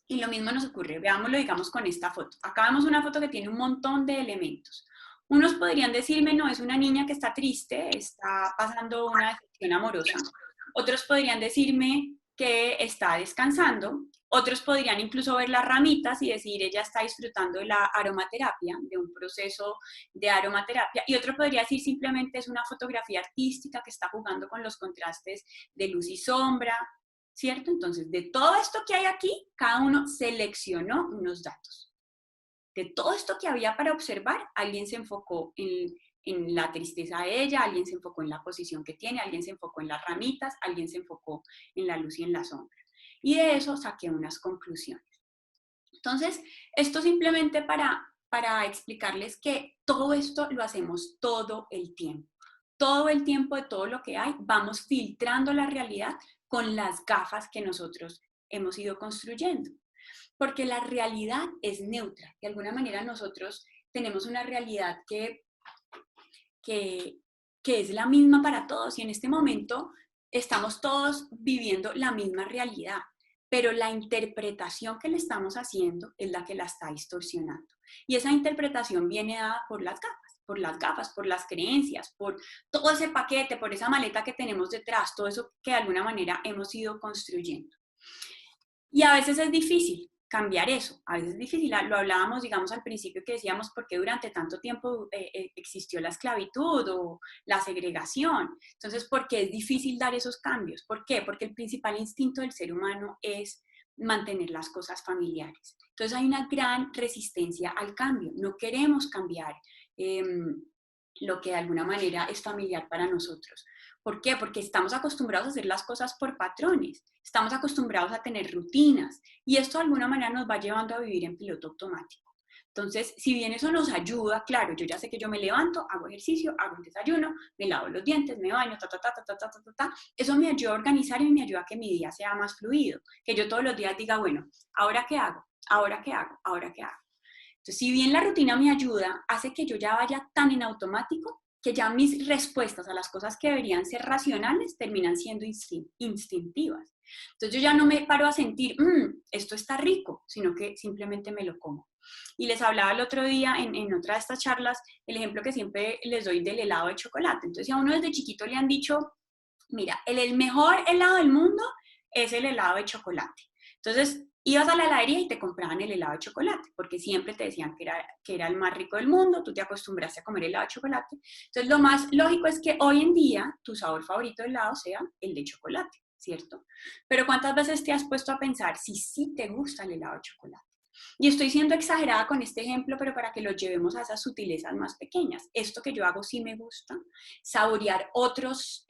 Y lo mismo nos ocurre, veámoslo, digamos, con esta foto. Acá vemos una foto que tiene un montón de elementos. Unos podrían decirme, no, es una niña que está triste, está pasando una decepción amorosa. Otros podrían decirme que está descansando. Otros podrían incluso ver las ramitas y decir, ella está disfrutando de la aromaterapia, de un proceso de aromaterapia. Y otro podría decir simplemente es una fotografía artística que está jugando con los contrastes de luz y sombra, ¿cierto? Entonces, de todo esto que hay aquí, cada uno seleccionó unos datos. De todo esto que había para observar, alguien se enfocó en la tristeza de ella, alguien se enfocó en la posición que tiene, alguien se enfocó en las ramitas, alguien se enfocó en la luz y en la sombra. Y de eso saqué unas conclusiones. Entonces, esto simplemente para explicarles que todo esto lo hacemos todo el tiempo. Todo el tiempo de todo lo que hay, vamos filtrando la realidad con las gafas que nosotros hemos ido construyendo. Porque la realidad es neutra. De alguna manera nosotros tenemos una realidad que es la misma para todos y en este momento estamos todos viviendo la misma realidad, pero la interpretación que le estamos haciendo es la que la está distorsionando. Y esa interpretación viene dada por las gafas, por las creencias, por todo ese paquete, por esa maleta que tenemos detrás, todo eso que de alguna manera hemos ido construyendo. Y a veces es difícil cambiar eso, a veces es difícil, lo hablábamos, digamos, al principio que decíamos por qué durante tanto tiempo existió la esclavitud o la segregación. Entonces, ¿por qué es difícil dar esos cambios? ¿Por qué? Porque el principal instinto del ser humano es mantener las cosas familiares. Entonces hay una gran resistencia al cambio, no queremos cambiar lo que de alguna manera es familiar para nosotros. ¿Por qué? Porque estamos acostumbrados a hacer las cosas por patrones, estamos acostumbrados a tener rutinas y esto de alguna manera nos va llevando a vivir en piloto automático. Entonces, si bien eso nos ayuda, claro, yo ya sé que yo me levanto, hago ejercicio, hago un desayuno, me lavo los dientes, me baño, eso me ayuda a organizar y me ayuda a que mi día sea más fluido, que yo todos los días diga, bueno, ¿ahora qué hago? ¿Ahora qué hago? ¿Ahora qué hago? Entonces, si bien la rutina me ayuda, hace que yo ya vaya tan en automático que ya mis respuestas a las cosas que deberían ser racionales terminan siendo instintivas. Entonces yo ya no me paro a sentir, esto está rico, sino que simplemente me lo como. Y les hablaba el otro día en otra de estas charlas, el ejemplo que siempre les doy del helado de chocolate. Entonces a uno desde chiquito le han dicho, mira, el mejor helado del mundo es el helado de chocolate. Entonces ibas a la heladería y te compraban el helado de chocolate, porque siempre te decían que era el más rico del mundo, tú te acostumbraste a comer helado de chocolate. Entonces lo más lógico es que hoy en día tu sabor favorito de helado sea el de chocolate, ¿cierto? Pero ¿cuántas veces te has puesto a pensar si sí te gusta el helado de chocolate? Y estoy siendo exagerada con este ejemplo, pero para que lo llevemos a esas sutilezas más pequeñas. Esto que yo hago sí me gusta, saborear otros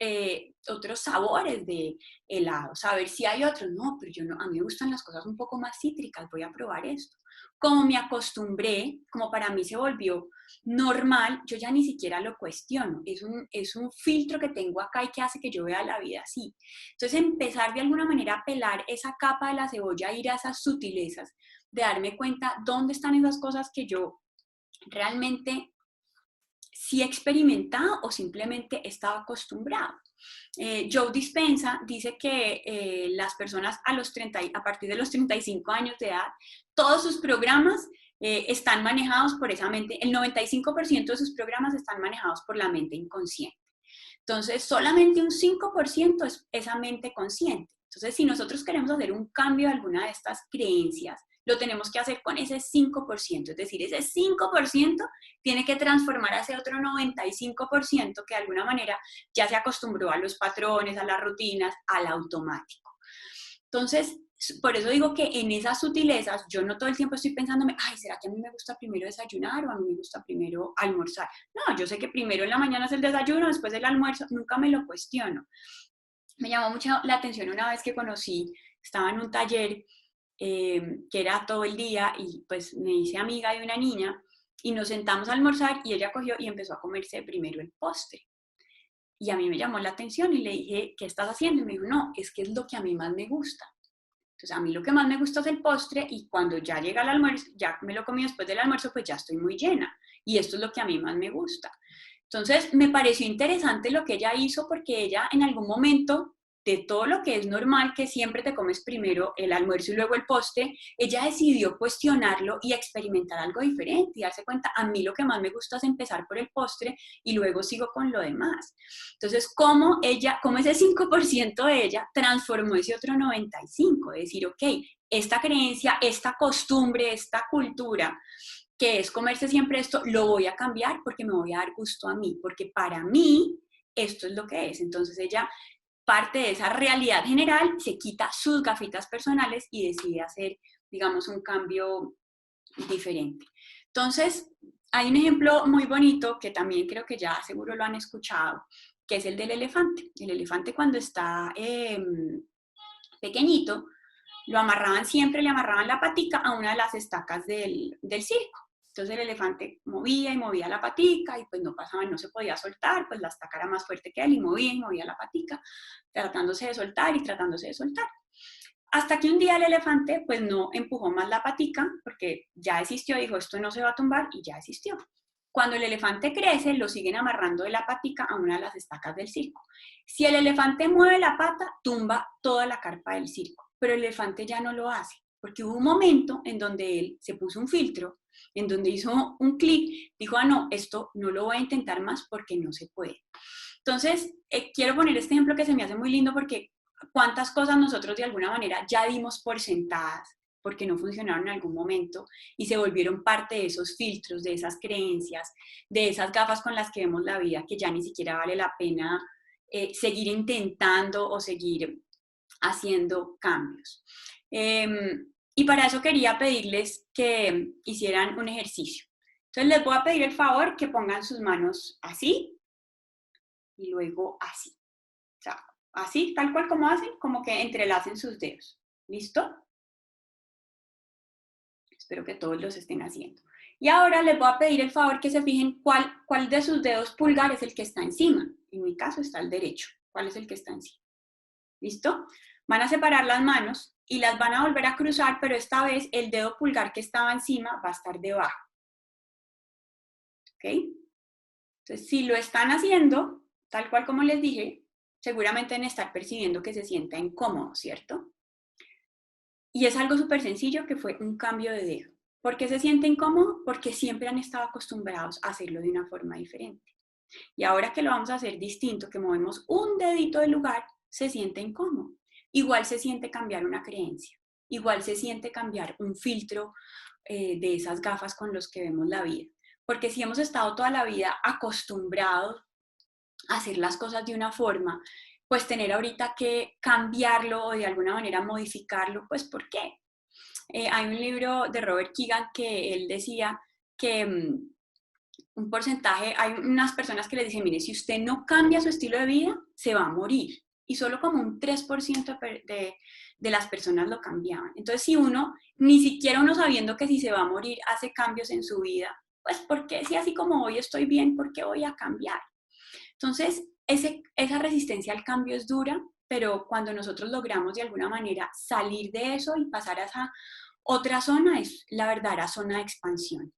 sabores de helado, saber si hay otros. No, pero yo no, a mí me gustan las cosas un poco más cítricas, voy a probar esto. Como me acostumbré, como para mí se volvió normal, yo ya ni siquiera lo cuestiono. Es un filtro que tengo acá y que hace que yo vea la vida así. Entonces, empezar de alguna manera a pelar esa capa de la cebolla, ir a esas sutilezas, de darme cuenta dónde están esas cosas que yo realmente sí he experimentado o simplemente estaba acostumbrado. Joe Dispenza dice que las personas a partir de los 35 años de edad, todos sus programas están manejados por esa mente, el 95% de sus programas están manejados por la mente inconsciente. Entonces, solamente un 5% es esa mente consciente. Entonces, si nosotros queremos hacer un cambio de alguna de estas creencias, lo tenemos que hacer con ese 5%, es decir, ese 5% tiene que transformar a ese otro 95% que de alguna manera ya se acostumbró a los patrones, a las rutinas, al automático. Entonces, por eso digo que en esas sutilezas yo no todo el tiempo estoy pensándome, ay, ¿será que a mí me gusta primero desayunar o a mí me gusta primero almorzar? No, yo sé que primero en la mañana es el desayuno, después el almuerzo, nunca me lo cuestiono. Me llamó mucho la atención una vez que estaba en un taller que era todo el día y pues me hice amiga de una niña y nos sentamos a almorzar y ella cogió y empezó a comerse primero el postre. Y a mí me llamó la atención y le dije, ¿qué estás haciendo? Y me dijo, no, es que es lo que a mí más me gusta. Entonces, a mí lo que más me gusta es el postre y cuando ya llega el almuerzo, ya me lo comí después del almuerzo, pues ya estoy muy llena. Y esto es lo que a mí más me gusta. Entonces, me pareció interesante lo que ella hizo porque ella en algún momento de todo lo que es normal, que siempre te comes primero el almuerzo y luego el postre, ella decidió cuestionarlo y experimentar algo diferente y darse cuenta, a mí lo que más me gusta es empezar por el postre y luego sigo con lo demás. Entonces, cómo ese 5% de ella transformó ese otro 95%, de decir, ok, esta creencia, esta costumbre, esta cultura, que es comerse siempre esto, lo voy a cambiar porque me voy a dar gusto a mí, porque para mí esto es lo que es. Entonces ella parte de esa realidad general, se quita sus gafitas personales y decide hacer, digamos, un cambio diferente. Entonces, hay un ejemplo muy bonito que también creo que ya seguro lo han escuchado, que es el del elefante. El elefante cuando está pequeñito, lo amarraban siempre, le amarraban la patica a una de las estacas del circo. Entonces el elefante movía y movía la patica y pues no pasaba, no se podía soltar, pues la estaca era más fuerte que él y movía la patica, tratándose de soltar y tratándose de soltar. Hasta que un día el elefante pues no empujó más la patica porque ya desistió, dijo esto no se va a tumbar y ya desistió. Cuando el elefante crece, lo siguen amarrando de la patica a una de las estacas del circo. Si el elefante mueve la pata, tumba toda la carpa del circo, pero el elefante ya no lo hace, porque hubo un momento en donde él se puso un filtro, en donde hizo un clic, dijo, no, esto no lo voy a intentar más porque no se puede. Entonces, quiero poner este ejemplo que se me hace muy lindo porque cuántas cosas nosotros de alguna manera ya dimos por sentadas porque no funcionaron en algún momento y se volvieron parte de esos filtros, de esas creencias, de esas gafas con las que vemos la vida, que ya ni siquiera vale la pena seguir intentando o seguir haciendo cambios. Y para eso quería pedirles que hicieran un ejercicio. Entonces les voy a pedir el favor que pongan sus manos así y luego así. O sea, así, tal cual como hacen, como que entrelacen sus dedos. ¿Listo? Espero que todos los estén haciendo. Y ahora les voy a pedir el favor que se fijen cuál de sus dedos pulgar es el que está encima. En mi caso está el derecho. ¿Cuál es el que está encima? ¿Listo? Van a separar las manos y las van a volver a cruzar, pero esta vez el dedo pulgar que estaba encima va a estar debajo. ¿Ok? Entonces, si lo están haciendo, tal cual como les dije, seguramente deben estar percibiendo que se sienta incómodo, ¿cierto? Y es algo súper sencillo que fue un cambio de dedo. ¿Por qué se siente incómodo? Porque siempre han estado acostumbrados a hacerlo de una forma diferente. Y ahora que lo vamos a hacer distinto, que movemos un dedito del lugar, se siente incómodo. Igual se siente cambiar una creencia. Igual se siente cambiar un filtro de esas gafas con los que vemos la vida. Porque si hemos estado toda la vida acostumbrados a hacer las cosas de una forma, pues tener ahorita que cambiarlo o de alguna manera modificarlo, pues ¿por qué? hay un libro de Robert Keegan que él decía que un porcentaje, hay unas personas que le dicen, mire, si usted no cambia su estilo de vida, se va a morir. Y solo como un 3% de las personas lo cambiaban. Entonces, si uno, ni siquiera uno sabiendo que si se va a morir, hace cambios en su vida, pues, ¿por qué? Si así como hoy estoy bien, ¿por qué voy a cambiar? Entonces, esa resistencia al cambio es dura, pero cuando nosotros logramos de alguna manera salir de eso y pasar a esa otra zona, es la verdadera zona de expansión,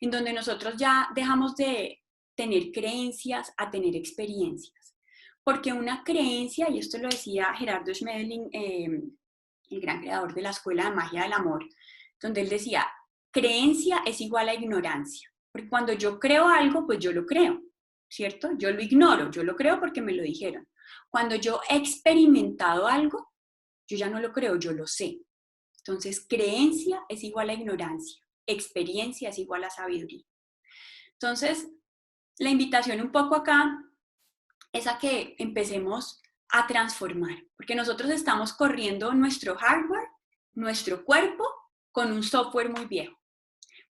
en donde nosotros ya dejamos de tener creencias a tener experiencias. Porque una creencia, y esto lo decía Gerardo Schmedeling, el gran creador de la Escuela de Magia del Amor, donde él decía, creencia es igual a ignorancia. Porque cuando yo creo algo, pues yo lo creo, ¿cierto? Yo lo ignoro, yo lo creo porque me lo dijeron. Cuando yo he experimentado algo, yo ya no lo creo, yo lo sé. Entonces, creencia es igual a ignorancia, experiencia es igual a sabiduría. Entonces, la invitación un poco acá es a que empecemos a transformar, porque nosotros estamos corriendo nuestro hardware, nuestro cuerpo, con un software muy viejo.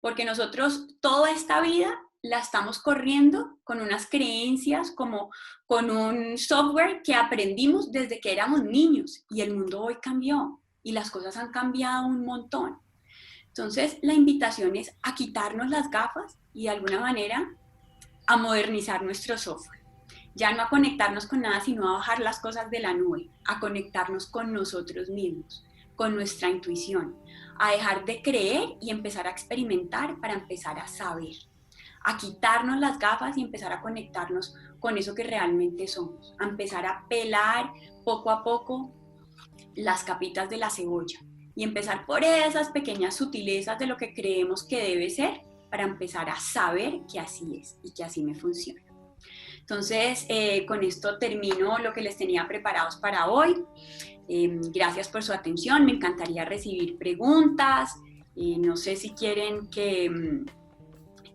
Porque nosotros toda esta vida la estamos corriendo con unas creencias, como con un software que aprendimos desde que éramos niños y el mundo hoy cambió y las cosas han cambiado un montón. Entonces, la invitación es a quitarnos las gafas y de alguna manera a modernizar nuestro software. Ya no a conectarnos con nada, sino a bajar las cosas de la nube, a conectarnos con nosotros mismos, con nuestra intuición, a dejar de creer y empezar a experimentar para empezar a saber, a quitarnos las gafas y empezar a conectarnos con eso que realmente somos, a empezar a pelar poco a poco las capitas de la cebolla y empezar por esas pequeñas sutilezas de lo que creemos que debe ser para empezar a saber que así es y que así me funciona. Entonces, con esto termino lo que les tenía preparados para hoy. Gracias por su atención, me encantaría recibir preguntas. No sé si quieren que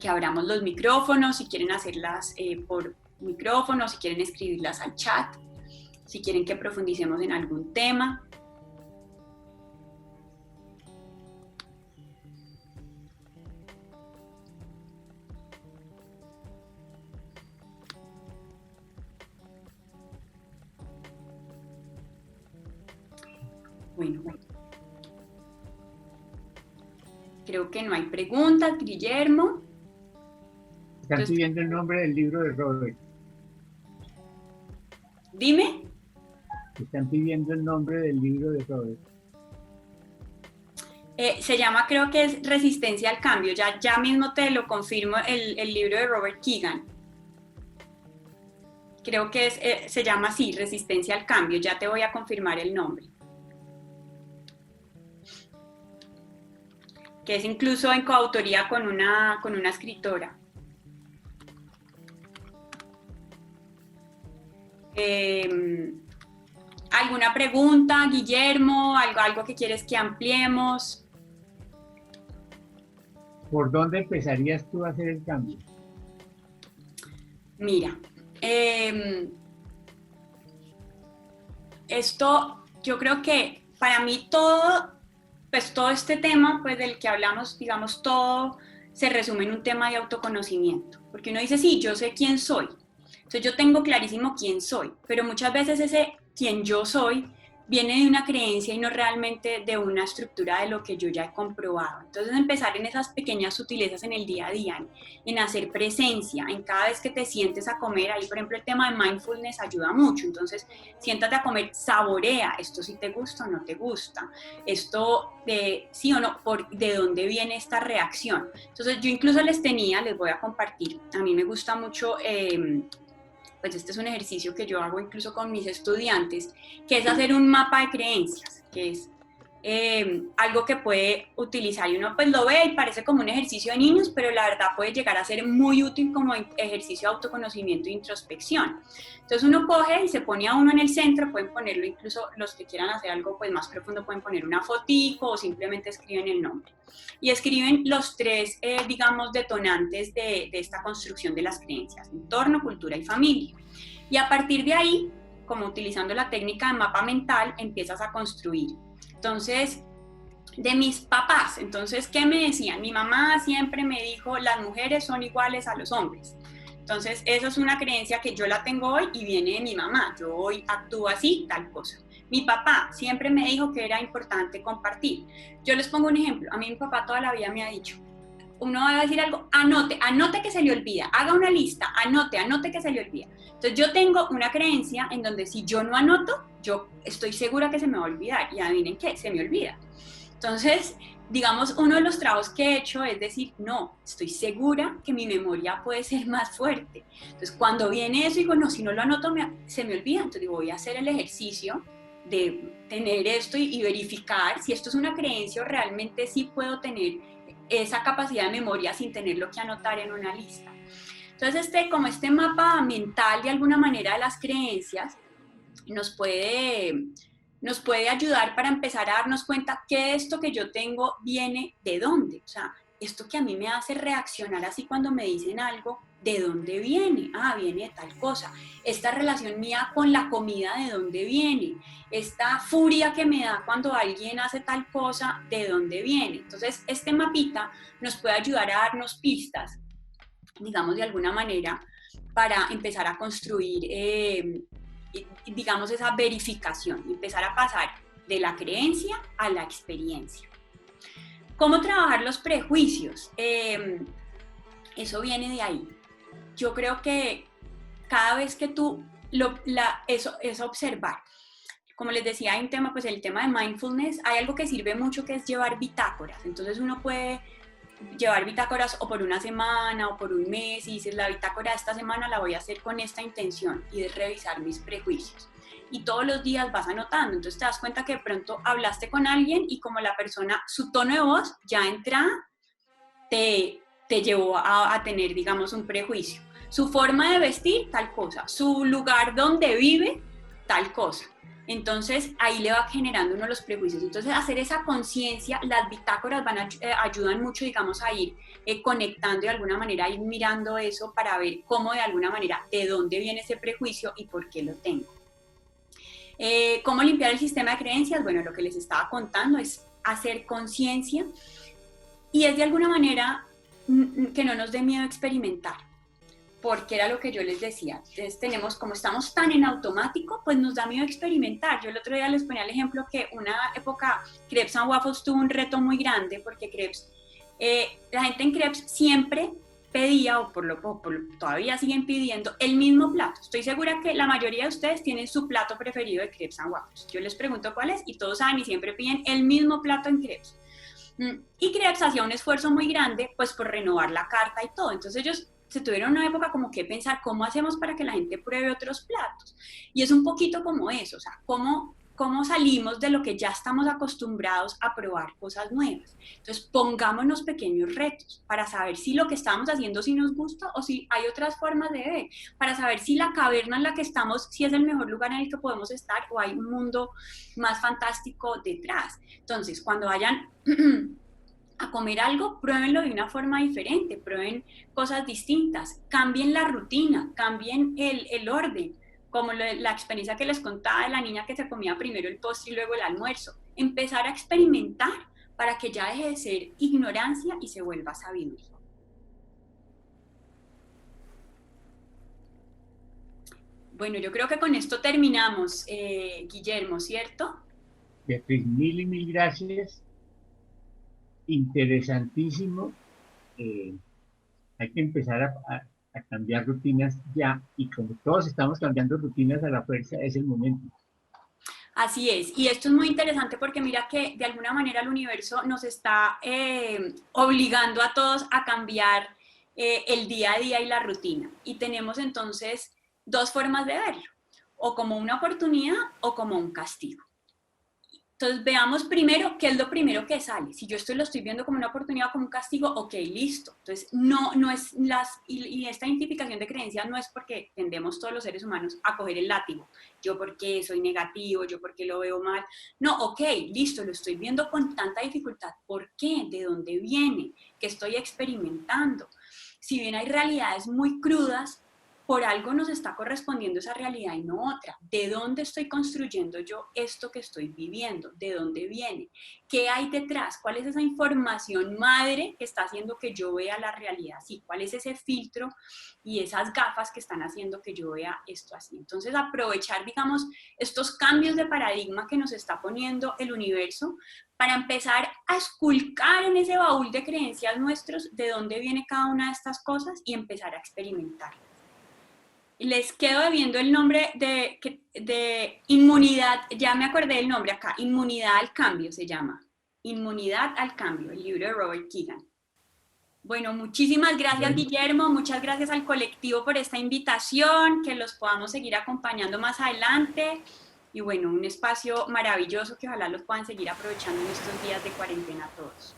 abramos los micrófonos, si quieren hacerlas por micrófono, si quieren escribirlas al chat, si quieren que profundicemos en algún tema. Bueno, creo que no hay preguntas, Guillermo. Están pidiendo el nombre del libro de Robert. Dime. Están pidiendo el nombre del libro de Robert. Se llama, creo que es Resistencia al Cambio. Ya mismo te lo confirmo, el libro de Robert Keegan. Creo que se llama así, Resistencia al Cambio. Ya te voy a confirmar el nombre. Que es incluso en coautoría con una escritora. ¿Alguna pregunta, Guillermo? ¿Algo que quieres que ampliemos? ¿Por dónde empezarías tú a hacer el cambio? Mira, esto yo creo que para mí todo este tema pues del que hablamos, digamos, todo se resume en un tema de autoconocimiento, porque uno dice, sí, yo sé quién soy, entonces yo tengo clarísimo quién soy, pero muchas veces ese quién yo soy viene de una creencia y no realmente de una estructura de lo que yo ya he comprobado. Entonces empezar en esas pequeñas sutilezas en el día a día, en hacer presencia, en cada vez que te sientes a comer, ahí por ejemplo el tema de mindfulness ayuda mucho, entonces siéntate a comer, saborea, esto si te gusta o no te gusta, esto de sí o no, de dónde viene esta reacción. Entonces yo incluso les voy a compartir, a mí me gusta mucho pues este es un ejercicio que yo hago incluso con mis estudiantes, que es hacer un mapa de creencias, que es algo que puede utilizar y uno pues lo ve y parece como un ejercicio de niños, pero la verdad puede llegar a ser muy útil como ejercicio de autoconocimiento e introspección. Entonces uno coge y se pone a uno en el centro, pueden ponerlo incluso los que quieran hacer algo pues más profundo, pueden poner una fotico o simplemente escriben el nombre. Y escriben los tres, digamos, detonantes de esta construcción de las creencias: entorno, cultura y familia. Y a partir de ahí, como utilizando la técnica de mapa mental, empiezas a construir. Entonces, de mis papás. Entonces, ¿qué me decían? Mi mamá siempre me dijo, las mujeres son iguales a los hombres. Entonces, esa es una creencia que yo la tengo hoy y viene de mi mamá. Yo hoy actúo así, tal cosa. Mi papá siempre me dijo que era importante compartir. Yo les pongo un ejemplo. A mí mi papá toda la vida me ha dicho, uno va a decir algo, anote que se le olvida, haga una lista, anote que se le olvida. Entonces yo tengo una creencia en donde si yo no anoto, yo estoy segura que se me va a olvidar y adivinen qué, se me olvida. Entonces, digamos, uno de los trabajos que he hecho es decir, no, estoy segura que mi memoria puede ser más fuerte. Entonces, cuando viene eso, digo, no, si no lo anoto, se me olvida. Entonces, digo, voy a hacer el ejercicio de tener esto y verificar si esto es una creencia o realmente sí puedo tener esa capacidad de memoria sin tenerlo que anotar en una lista. Entonces, como este mapa mental de alguna manera de las creencias nos puede ayudar para empezar a darnos cuenta que esto que yo tengo viene de dónde. O sea, esto que a mí me hace reaccionar así cuando me dicen algo, ¿de dónde viene? Ah, viene de tal cosa. Esta relación mía con la comida, ¿de dónde viene? Esta furia que me da cuando alguien hace tal cosa, ¿de dónde viene? Entonces, este mapita nos puede ayudar a darnos pistas, digamos, de alguna manera, para empezar a construir, digamos, esa verificación, empezar a pasar de la creencia a la experiencia. ¿Cómo trabajar los prejuicios? Eso viene de ahí. Yo creo que cada vez que tú, eso es observar. Como les decía, hay un tema, pues el tema de mindfulness, hay algo que sirve mucho que es llevar bitácoras. Entonces uno puede llevar bitácoras o por una semana o por un mes y dices, la bitácora de esta semana la voy a hacer con esta intención y es revisar mis prejuicios. Y todos los días vas anotando, entonces te das cuenta que de pronto hablaste con alguien y como la persona, su tono de voz ya entra, te llevó a tener, digamos, un prejuicio. Su forma de vestir, tal cosa. Su lugar donde vive, tal cosa. Entonces, ahí le va generando uno los prejuicios. Entonces, hacer esa conciencia, las bitácoras ayudan mucho, digamos, a ir conectando de alguna manera, a ir mirando eso para ver cómo de alguna manera, de dónde viene ese prejuicio y por qué lo tengo. ¿Cómo limpiar el sistema de creencias? Bueno, lo que les estaba contando es hacer conciencia y es de alguna manera que no nos dé miedo experimentar, porque era lo que yo les decía. Entonces como estamos tan en automático, pues nos da miedo experimentar. Yo el otro día les ponía el ejemplo que una época Crepes and Waffles tuvo un reto muy grande, porque la gente en Crepes siempre pedía, o todavía siguen pidiendo, el mismo plato. Estoy segura que la mayoría de ustedes tienen su plato preferido de Crepes and Waffles. Yo les pregunto cuál es y todos saben y siempre piden el mismo plato en Crepes. Y Crepes hacía un esfuerzo muy grande pues por renovar la carta y todo. Entonces ellos se tuvieron una época como que pensar cómo hacemos para que la gente pruebe otros platos. Y es un poquito como eso, o sea, cómo salimos de lo que ya estamos acostumbrados a probar cosas nuevas. Entonces pongámonos pequeños retos para saber si lo que estamos haciendo sí nos gusta o si hay otras formas de ver, para saber si la caverna en la que estamos sí es el mejor lugar en el que podemos estar o hay un mundo más fantástico detrás. Entonces, cuando vayan a comer algo, pruébenlo de una forma diferente, prueben cosas distintas, cambien la rutina, cambien el orden, como la experiencia que les contaba de la niña que se comía primero el postre y luego el almuerzo. Empezar a experimentar para que ya deje de ser ignorancia y se vuelva sabiduría. Bueno, yo creo que con esto terminamos, Guillermo, ¿cierto? Beatriz, mil y mil gracias. Interesantísimo. Hay que empezar a cambiar rutinas ya, y como todos estamos cambiando rutinas a la fuerza, es el momento. Así es, y esto es muy interesante porque mira que de alguna manera el universo nos está obligando a todos a cambiar el día a día y la rutina. Y tenemos entonces dos formas de verlo, o como una oportunidad o como un castigo. Entonces veamos primero qué es lo primero que sale. Si yo lo estoy viendo como una oportunidad o como un castigo, ok, listo. Entonces no es y esta identificación de creencias no es porque tendemos todos los seres humanos a coger el látigo. Yo porque soy negativo, yo porque lo veo mal. No, ok, listo, lo estoy viendo con tanta dificultad. ¿Por qué? ¿De dónde viene? ¿Qué estoy experimentando? Si bien hay realidades muy crudas, por algo nos está correspondiendo esa realidad y no otra. ¿De dónde estoy construyendo yo esto que estoy viviendo? ¿De dónde viene? ¿Qué hay detrás? ¿Cuál es esa información madre que está haciendo que yo vea la realidad así? ¿Cuál es ese filtro y esas gafas que están haciendo que yo vea esto así? Entonces, aprovechar, digamos, estos cambios de paradigma que nos está poniendo el universo para empezar a esculcar en ese baúl de creencias nuestros de dónde viene cada una de estas cosas y empezar a experimentar. Les quedo debiendo el nombre de inmunidad, ya me acordé del nombre acá, Inmunidad al Cambio se llama. Inmunidad al Cambio, el libro de Robert Keegan. Bueno, muchísimas gracias, Bueno, Guillermo, muchas gracias al colectivo por esta invitación, que los podamos seguir acompañando más adelante. Y bueno, un espacio maravilloso que ojalá los puedan seguir aprovechando en estos días de cuarentena todos.